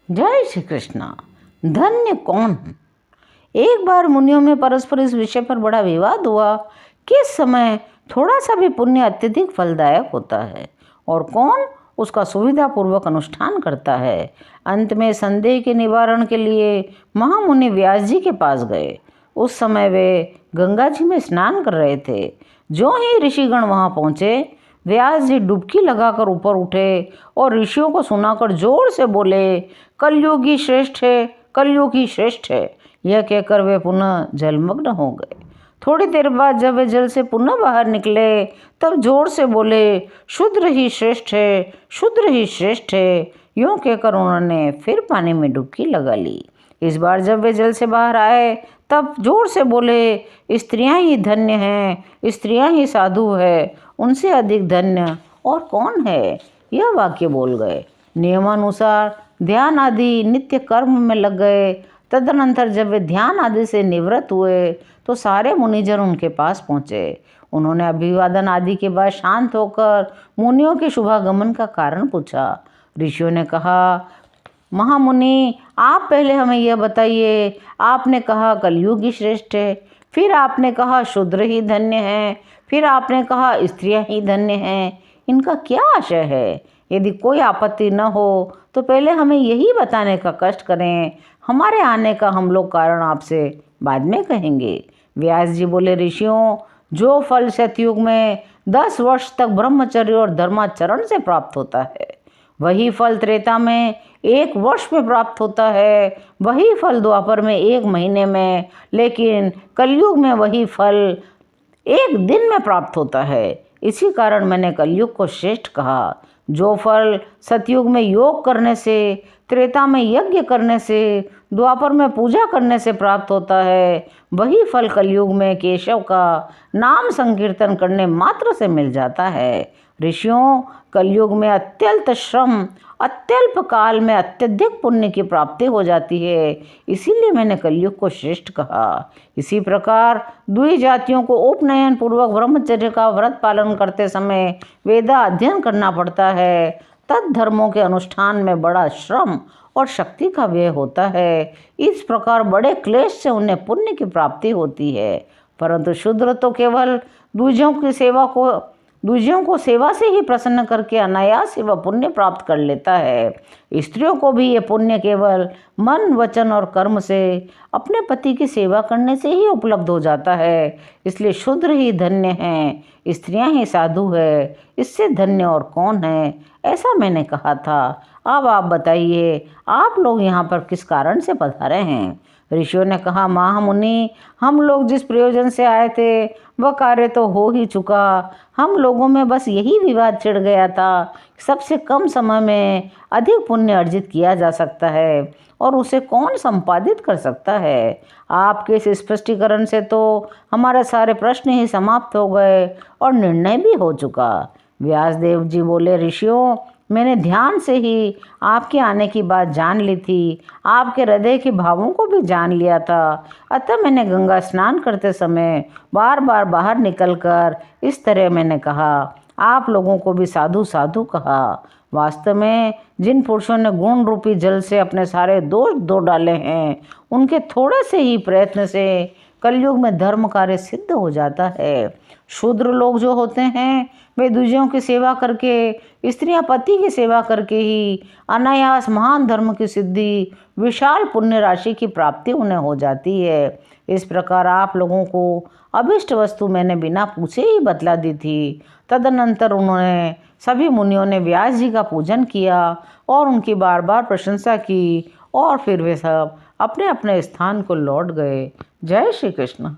जय श्री कृष्ण। धन्य कौन? एक बार मुनियों में परस्पर इस विषय पर बड़ा विवाद हुआ कि इस समय थोड़ा सा भी पुण्य अत्यधिक फलदायक होता है और कौन उसका सुविधापूर्वक अनुष्ठान करता है। अंत में संदेह के निवारण के लिए महामुनि व्यास जी के पास गए। उस समय वे गंगा जी में स्नान कर रहे थे। जो ही ऋषिगण वहां पहुंचे, व्यास जी डुबकी लगाकर ऊपर उठे और ऋषियों को सुनाकर जोर से बोले, कलयुगी श्रेष्ठ है, कलयुगी श्रेष्ठ है। यह कहकर वे पुनः जलमग्न हो गए। थोड़ी देर बाद जब वे जल से पुनः बाहर निकले, तब जोर से बोले, शूद्र ही श्रेष्ठ है, शूद्र ही श्रेष्ठ है। यूं कहकर उन्होंने फिर पानी में डुबकी लगा ली। इस बार जब वे जल से बाहर आए, तब जोर से बोले, स्त्रियां ही धन्य हैं, स्त्रियां ही साधु है, उनसे अधिक धन्य और कौन है। यह वाक्य बोल गए। नियमानुसार ध्यान आदि नित्य कर्म में लग गए। तदनंतर जब वे ध्यान आदि से निवृत्त हुए, तो सारे मुनिजन उनके पास पहुँचे। उन्होंने अभिवादन आदि के बाद शांत होकर मुनियों के शुभागमन का कारण पूछा। ऋषियों ने कहा, महामुनि, आप पहले हमें यह बताइए, आपने कहा कलयुगी श्रेष्ठ है, फिर आपने कहा शूद्र ही धन्य है, फिर आपने कहा स्त्रियां ही धन्य हैं। इनका क्या आशय है? यदि कोई आपत्ति न हो तो पहले हमें यही बताने का कष्ट करें। हमारे आने का हम लोग कारण आपसे बाद में कहेंगे। व्यास जी बोले, ऋषियों, जो फल सतयुग में 10 वर्ष तक ब्रह्मचर्य और धर्माचरण से प्राप्त होता है, वही फल त्रेता में 1 वर्ष में प्राप्त होता है, वही फल द्वापर में 1 महीने में, लेकिन कलयुग में वही फल 1 दिन में प्राप्त होता है। इसी कारण मैंने कलयुग को श्रेष्ठ कहा। जो फल सतयुग में योग करने से, त्रेता में यज्ञ करने से, द्वापर में पूजा करने से प्राप्त होता है, वही फल कलयुग में केशव का नाम संकीर्तन करने मात्र से मिल जाता है। ऋषियों, कलयुग में अत्यल्प श्रम, अत्यल्प काल में अत्यधिक पुण्य की प्राप्ति हो जाती है, इसीलिए मैंने कलयुग को श्रेष्ठ कहा। इसी प्रकार दुई जातियों को उपनयन पूर्वक ब्रह्मचर्य का व्रत पालन करते समय वेदा अध्ययन करना पड़ता है। तत्धर्मों के अनुष्ठान में बड़ा श्रम और शक्ति का व्यय होता है। इस प्रकार बड़े क्लेश से उन्हें पुण्य की प्राप्ति होती है। परंतु शूद्र तो केवल दूजियों को सेवा से ही प्रसन्न करके अनायास वह पुण्य प्राप्त कर लेता है। स्त्रियों को भी ये पुण्य केवल मन, वचन और कर्म से अपने पति की सेवा करने से ही उपलब्ध हो जाता है। इसलिए शूद्र ही धन्य हैं, स्त्रियां ही साधु है, इससे धन्य और कौन है, ऐसा मैंने कहा था। अब आप बताइए, आप लोग यहाँ पर किस कारण से पधारे हैं? ऋषियों ने कहा, महामुनि, हम लोग जिस प्रयोजन से आए थे वह कार्य तो हो ही चुका। हम लोगों में बस यही विवाद छिड़ गया था कि सबसे कम समय में अधिक पुण्य अर्जित किया जा सकता है और उसे कौन संपादित कर सकता है। आपके इस स्पष्टीकरण से तो हमारे सारे प्रश्न ही समाप्त हो गए और निर्णय भी हो चुका। व्यासदेव जी बोले, ऋषियों, मैंने ध्यान से ही आपके आने की बात जान ली थी, आपके हृदय के भावों को भी जान लिया था। अतः मैंने गंगा स्नान करते समय बार बार बाहर निकलकर इस तरह मैंने कहा। आप लोगों को भी साधु साधु कहा। वास्तव में जिन पुरुषों ने गुण रूपी जल से अपने सारे दोष धो डाले हैं, उनके थोड़े से ही प्रयत्न से कलयुग में धर्म कार्य सिद्ध हो जाता है। शूद्र लोग जो होते हैं, वे दूजियों की सेवा करके, स्त्रियां पति की सेवा करके ही अनायास महान धर्म की सिद्धि, विशाल पुण्य राशि की प्राप्ति उन्हें हो जाती है। इस प्रकार आप लोगों को अभिष्ट वस्तु मैंने बिना पूछे ही बतला दी थी। तदनंतर उन्होंने सभी मुनियों ने व्यास जी का पूजन किया और उनकी बार बार प्रशंसा की और फिर वे सब अपने अपने स्थान को लौट गए। जय श्री कृष्ण।